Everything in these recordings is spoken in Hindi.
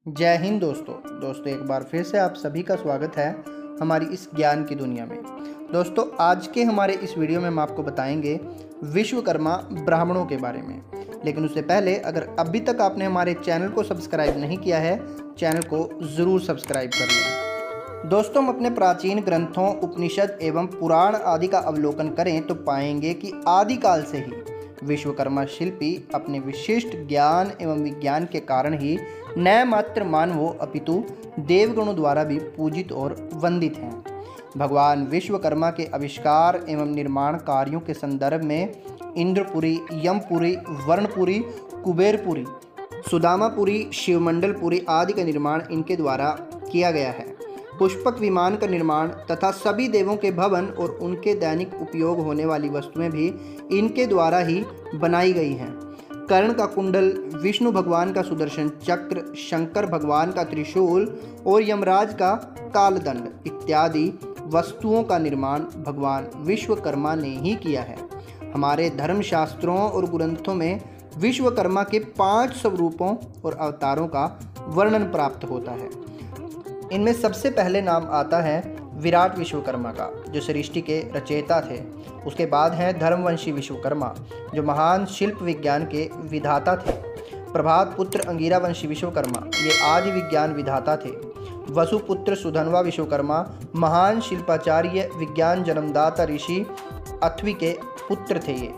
जय हिंद दोस्तों एक बार फिर से आप सभी का स्वागत है हमारी इस ज्ञान की दुनिया में। दोस्तों आज के हमारे इस वीडियो में हम आपको बताएंगे विश्वकर्मा ब्राह्मणों के बारे में। लेकिन उससे पहले अगर अभी तक आपने हमारे चैनल को सब्सक्राइब नहीं किया है, चैनल को ज़रूर सब्सक्राइब कर लें। दोस्तों हम अपने प्राचीन ग्रंथों, उपनिषद एवं पुराण आदि का अवलोकन करें तो पाएंगे कि आदिकाल से ही विश्वकर्मा शिल्पी अपने विशिष्ट ज्ञान एवं विज्ञान के कारण ही न मात्र मानवों अपितु देवगणों द्वारा भी पूजित और वंदित हैं। भगवान विश्वकर्मा के आविष्कार एवं निर्माण कार्यों के संदर्भ में इंद्रपुरी, यमपुरी, वर्णपुरी, कुबेरपुरी, सुदामापुरी, शिवमंडलपुरी आदि का निर्माण इनके द्वारा किया गया है। पुष्पक विमान का निर्माण तथा सभी देवों के भवन और उनके दैनिक उपयोग होने वाली वस्तुएं भी इनके द्वारा ही बनाई गई हैं। कर्ण का कुंडल, विष्णु भगवान का सुदर्शन चक्र, शंकर भगवान का त्रिशूल और यमराज का कालदंड इत्यादि वस्तुओं का निर्माण भगवान विश्वकर्मा ने ही किया है। हमारे धर्मशास्त्रों और ग्रंथों में विश्वकर्मा के 5 स्वरूपों और अवतारों का वर्णन प्राप्त होता है। इनमें सबसे पहले नाम आता है विराट विश्वकर्मा का, जो सृष्टि के रचयिता थे। उसके बाद हैं धर्मवंशी विश्वकर्मा, जो महान शिल्प विज्ञान के विधाता थे। प्रभात पुत्र अंगिरा वंशी विश्वकर्मा, ये आदि विज्ञान विधाता थे। वसुपुत्र सुधन्वा विश्वकर्मा, महान शिल्पाचार्य, विज्ञान जन्मदाता ऋषि अथर्व के पुत्र थे। ये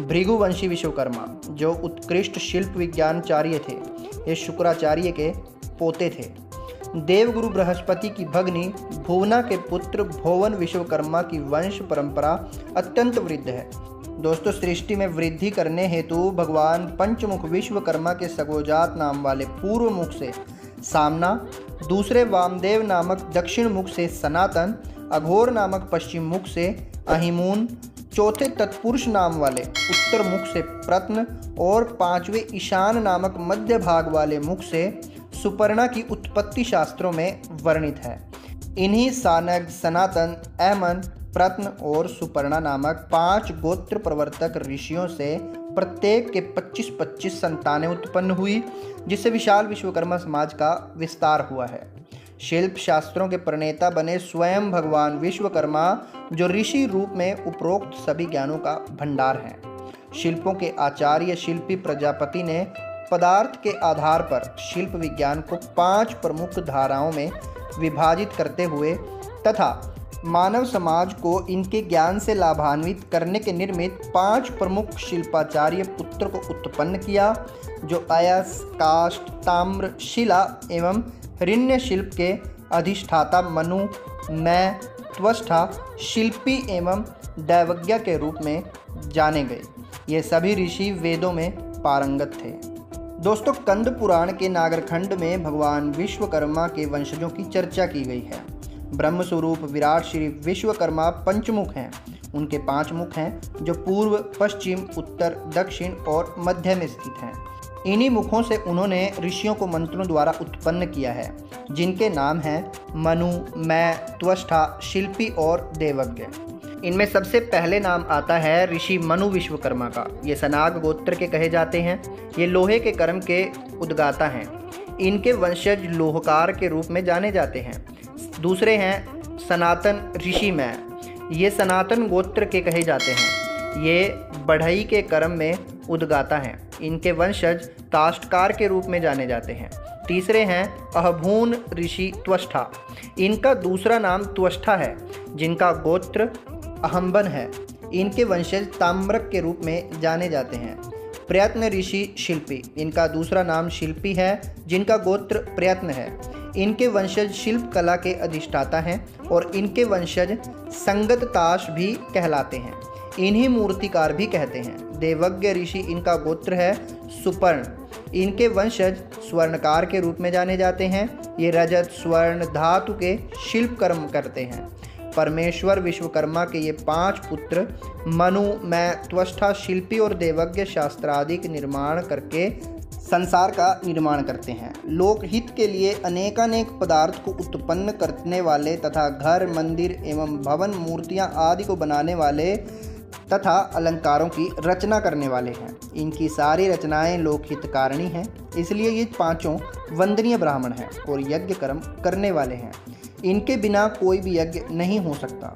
भृगुवंशी विश्वकर्मा, जो उत्कृष्ट शिल्प विज्ञानचार्य थे। ये शुक्राचार्य के पोते थे। देवगुरु बृहस्पति की भगनी भुवना के पुत्र भुवन विश्वकर्मा की वंश परंपरा अत्यंत वृद्ध है। दोस्तों सृष्टि में वृद्धि करने हेतु भगवान पंचमुख विश्वकर्मा के सगोजात नाम वाले पूर्व मुख से सामना, दूसरे वामदेव नामक दक्षिण मुख से सनातन, अघोर नामक पश्चिम मुख से अहिमून, चौथे तत्पुरुष नाम वाले उत्तर मुख से प्रत्न और 5वें ईशान नामक मध्य भाग वाले मुख से सुपर्णा की उत्पत्ति शास्त्रों में वर्णित है। इन्हीं सानग, सनातन, ऐमन, प्रत्न और सुपर्णा नामक 5 गोत्र प्रवर्तक ऋषियों से प्रत्येक के 25-25 संतानें उत्पन्न हुई, जिससे विशाल विश्वकर्मा समाज का विस्तार हुआ है। शिल्प शास्त्रों के प्रणेता बने स्वयं भगवान विश्वकर्मा, जो ऋषि रूप में उपरोक्त सभी ज्ञानों का भंडार हैं। शिल्पों के आचार्य शिल्पी प्रजापति ने पदार्थ के आधार पर शिल्प विज्ञान को 5 प्रमुख धाराओं में विभाजित करते हुए तथा मानव समाज को इनके ज्ञान से लाभान्वित करने के निर्मित 5 प्रमुख शिल्पाचार्य पुत्र को उत्पन्न किया, जो अयस, काष्ठ, ताम्र, शिला एवं ऋण्य शिल्प के अधिष्ठाता मनु, मैं, त्वष्टा, शिल्पी एवं दैवज्ञ के रूप में जाने गए। ये सभी ऋषि वेदों में पारंगत थे। दोस्तों कंद पुराण के नागरखंड में भगवान विश्वकर्मा के वंशजों की चर्चा की गई है। ब्रह्म स्वरूप विराट श्री विश्वकर्मा पंचमुख हैं। उनके 5 मुख हैं, जो पूर्व, पश्चिम, उत्तर, दक्षिण और मध्य में स्थित हैं। इन्हीं मुखों से उन्होंने ऋषियों को मंत्रों द्वारा उत्पन्न किया है, जिनके नाम हैं मनु, मैं, त्वष्टा, शिल्पी और देवज्ञ। इनमें सबसे पहले नाम आता है ऋषि मनु विश्वकर्मा का। ये सनाग गोत्र के कहे जाते हैं। ये लोहे के कर्म के उद्गाता हैं। इनके वंशज लोहकार के रूप में जाने जाते हैं। दूसरे हैं सनातन ऋषि मैं। ये सनातन गोत्र के कहे जाते हैं। ये बढ़ई के कर्म में उद्गाता हैं। इनके वंशज काष्ठकार के रूप में जाने जाते हैं। तीसरे हैं अहभून ऋषि त्वष्टा। इनका दूसरा नाम त्वष्टा है, जिनका गोत्र अहंबन है। इनके वंशज ताम्रक के रूप में जाने जाते हैं। प्रयत्न ऋषि शिल्पी। इनका दूसरा नाम शिल्पी है, जिनका गोत्र प्रयत्न है। इनके वंशज शिल्प कला के अधिष्ठाता हैं और इनके वंशज संगतताश भी कहलाते हैं। इन्हीं मूर्तिकार भी कहते हैं। देवज्ञ ऋषि, इनका गोत्र है सुपर्ण। इनके वंशज स्वर्णकार के रूप में जाने जाते हैं। ये रजत, स्वर्ण, धातु के शिल्प कर्म करते हैं। परमेश्वर विश्वकर्मा के ये 5 पुत्र मनु, मैं, त्वष्टा, शिल्पी और देवज्ञ शास्त्रादि के निर्माण करके संसार का निर्माण करते हैं। लोकहित के लिए अनेकानेक पदार्थ को उत्पन्न करने वाले तथा घर, मंदिर एवं भवन, मूर्तियां आदि को बनाने वाले तथा अलंकारों की रचना करने वाले हैं। इनकी सारी रचनाएं लोकहितकारिणी हैं, इसलिए ये पांचों वंदनीय ब्राह्मण हैं और यज्ञ कर्म करने वाले हैं। इनके बिना कोई भी यज्ञ नहीं हो सकता।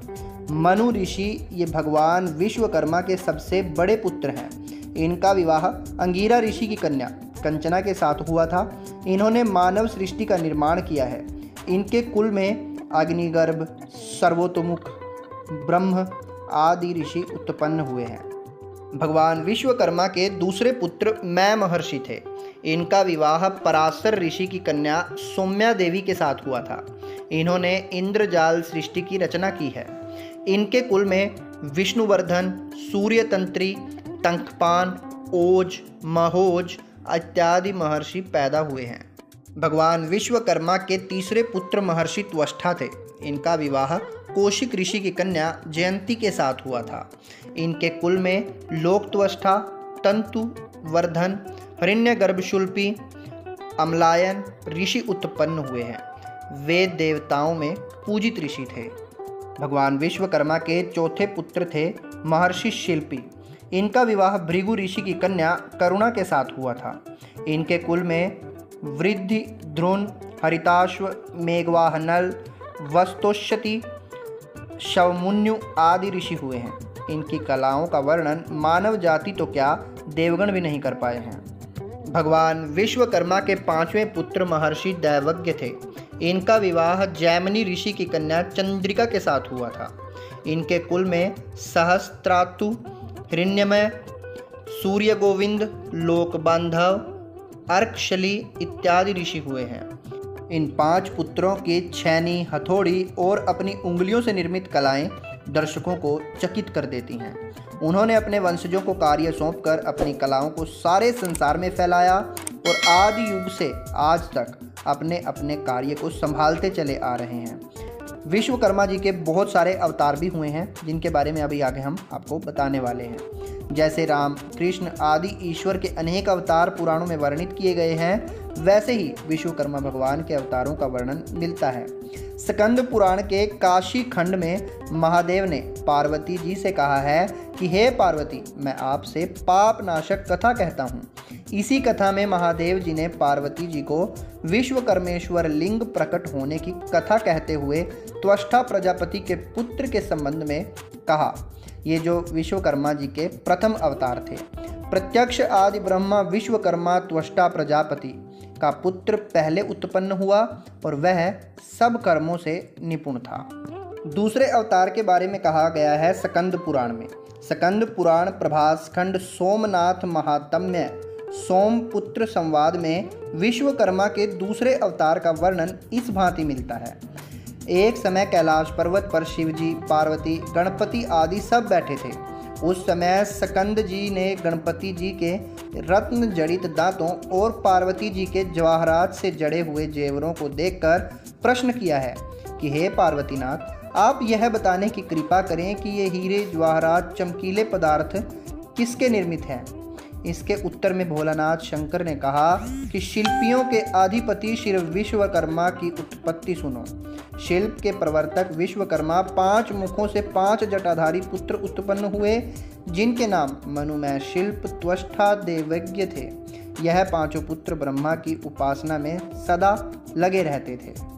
मनु ऋषि ये भगवान विश्वकर्मा के सबसे बड़े पुत्र हैं। इनका विवाह अंगिरा ऋषि की कन्या कंचना के साथ हुआ था। इन्होंने मानव सृष्टि का निर्माण किया है। इनके कुल में अग्निगर्भ, सर्वतोमुख, ब्रह्म आदि ऋषि उत्पन्न हुए हैं। भगवान विश्वकर्मा के दूसरे पुत्र मैं महर्षि थे। इनका विवाह पराशर ऋषि की कन्या सौम्या देवी के साथ हुआ था। इन्होंने इंद्रजाल सृष्टि की रचना की है। इनके कुल में विष्णुवर्धन, सूर्यतंत्री, तंकपान, ओज, महोज इत्यादि महर्षि पैदा हुए हैं। भगवान विश्वकर्मा के तीसरे पुत्र महर्षि त्वष्टा थे। इनका विवाह कौशिक ऋषि की कन्या जयंती के साथ हुआ था। इनके कुल में लोकत्वष्टा, तंतु, वर्धन, हिरण्यगर्भशुल्पी, अम्लायन ऋषि उत्पन्न हुए हैं। वे देवताओं में पूजित ऋषि थे। भगवान विश्वकर्मा के चौथे पुत्र थे महर्षि शिल्पी। इनका विवाह भृगु ऋषि की कन्या करुणा के साथ हुआ था। इनके कुल में वृद्धि, द्रोण, हरिताश्व, मेघवाहनल, वस्तोषति, शवमुन्यु आदि ऋषि हुए हैं। इनकी कलाओं का वर्णन मानव जाति तो क्या देवगण भी नहीं कर पाए हैं। भगवान विश्वकर्मा के पांचवें पुत्र महर्षि दैवज्ञ थे। इनका विवाह जैमिनी ऋषि की कन्या चंद्रिका के साथ हुआ था। इनके कुल में सहस्त्रातु, हिरण्यमय, सूर्यगोविंद, लोकबांधव, अर्कशली इत्यादि ऋषि हुए हैं। इन पांच पुत्रों की छैनी, हथौड़ी और अपनी उंगलियों से निर्मित कलाएं दर्शकों को चकित कर देती हैं। उन्होंने अपने वंशजों को कार्य सौंपकर अपनी कलाओं को सारे संसार में फैलाया और आदि युग से आज तक अपने अपने कार्य को संभालते चले आ रहे हैं। विश्वकर्मा जी के बहुत सारे अवतार भी हुए हैं, जिनके बारे में अभी आगे हम आपको बताने वाले हैं। जैसे राम, कृष्ण आदि ईश्वर के अनेक अवतार पुराणों में वर्णित किए गए हैं, वैसे ही विश्वकर्मा भगवान के अवतारों का वर्णन मिलता है। स्कंद पुराण के काशी खंड में महादेव ने पार्वती जी से कहा है कि हे पार्वती, मैं आपसे पाप नाशक कथा कहता हूँ। इसी कथा में महादेव जी ने पार्वती जी को विश्वकर्मेश्वर लिंग प्रकट होने की कथा कहते हुए त्वष्टा प्रजापति के पुत्र के संबंध में कहा। ये जो विश्वकर्मा जी के प्रथम अवतार थे। प्रत्यक्ष आदि ब्रह्मा विश्वकर्मा त्वष्टा प्रजापति का पुत्र पहले उत्पन्न हुआ और वह सब कर्मों से निपुण था। दूसरे अवतार के बारे में कहा गया है स्कंद पुराण में। स्कंद पुराण प्रभास खंड सोमनाथ महात्म्य सोमपुत्र संवाद में विश्वकर्मा के दूसरे अवतार का वर्णन इस भांति मिलता है। एक समय कैलाश पर्वत पर शिवजी, पार्वती, गणपति आदि सब बैठे थे। उस समय स्कंद जी ने गणपति जी के रत्न जड़ित दांतों और पार्वती जी के जवाहरात से जड़े हुए जेवरों को देखकर प्रश्न किया है कि हे पार्वतीनाथ, आप यह बताने की कृपा करें कि ये हीरे, जवाहरात, चमकीले पदार्थ किसके निर्मित हैं। इसके उत्तर में भोलानाथ शंकर ने कहा कि शिल्पियों के अधिपति श्री विश्वकर्मा की उत्पत्ति सुनो। शिल्प के प्रवर्तक विश्वकर्मा 5 मुखों से 5 जटाधारी पुत्र उत्पन्न हुए, जिनके नाम मनुमय, शिल्प, त्वष्टा, देवज्ञ थे। यह 5 पुत्र ब्रह्मा की उपासना में सदा लगे रहते थे।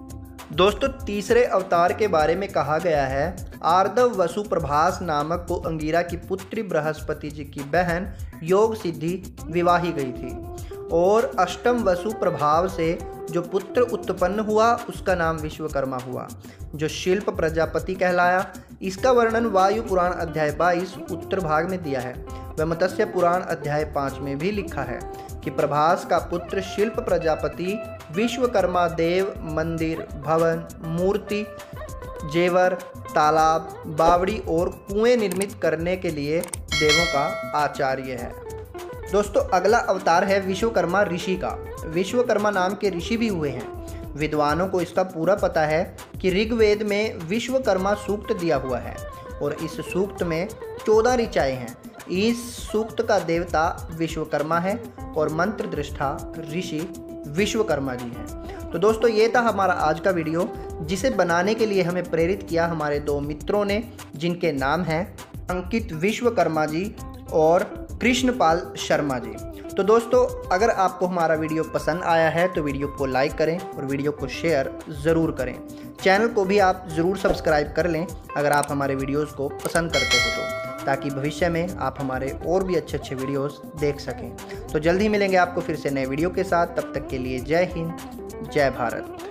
दोस्तों, तीसरे अवतार के बारे में कहा गया है आर्दव वसु प्रभास नामक को अंगिरा की पुत्री बृहस्पति जी की बहन योग सिद्धि विवाही गई थी और अष्टम वसु प्रभाव से जो पुत्र उत्पन्न हुआ उसका नाम विश्वकर्मा हुआ, जो शिल्प प्रजापति कहलाया। इसका वर्णन वायु पुराण अध्याय 22 उत्तर भाग में दिया है। वह मत्स्य पुराण अध्याय 5 में भी लिखा है कि प्रभास का पुत्र शिल्प प्रजापति विश्वकर्मा देव मंदिर, भवन, मूर्ति, जेवर, तालाब, बावड़ी और कुएं निर्मित करने के लिए देवों का आचार्य है। दोस्तों, अगला अवतार है विश्वकर्मा ऋषि का। विश्वकर्मा नाम के ऋषि भी हुए हैं। विद्वानों को इसका पूरा पता है कि ऋग्वेद में विश्वकर्मा सूक्त दिया हुआ है और इस सूक्त में 14 ऋचाएं हैं। इस सूक्त का देवता विश्वकर्मा है और मंत्र दृष्टा ऋषि विश्वकर्मा जी हैं। तो दोस्तों, ये था हमारा आज का वीडियो, जिसे बनाने के लिए हमें प्रेरित किया हमारे 2 मित्रों ने, जिनके नाम हैं अंकित विश्वकर्मा जी और कृष्णपाल शर्मा जी। तो दोस्तों, अगर आपको हमारा वीडियो पसंद आया है तो वीडियो को लाइक करें और वीडियो को शेयर ज़रूर करें। चैनल को भी आप ज़रूर सब्सक्राइब कर लें अगर आप हमारे वीडियोस को पसंद करते हो तो, ताकि भविष्य में आप हमारे और भी अच्छे वीडियोस देख सकें। तो जल्दी मिलेंगे आपको फिर से नए वीडियो के साथ। तब तक के लिए जय हिंद, जय भारत।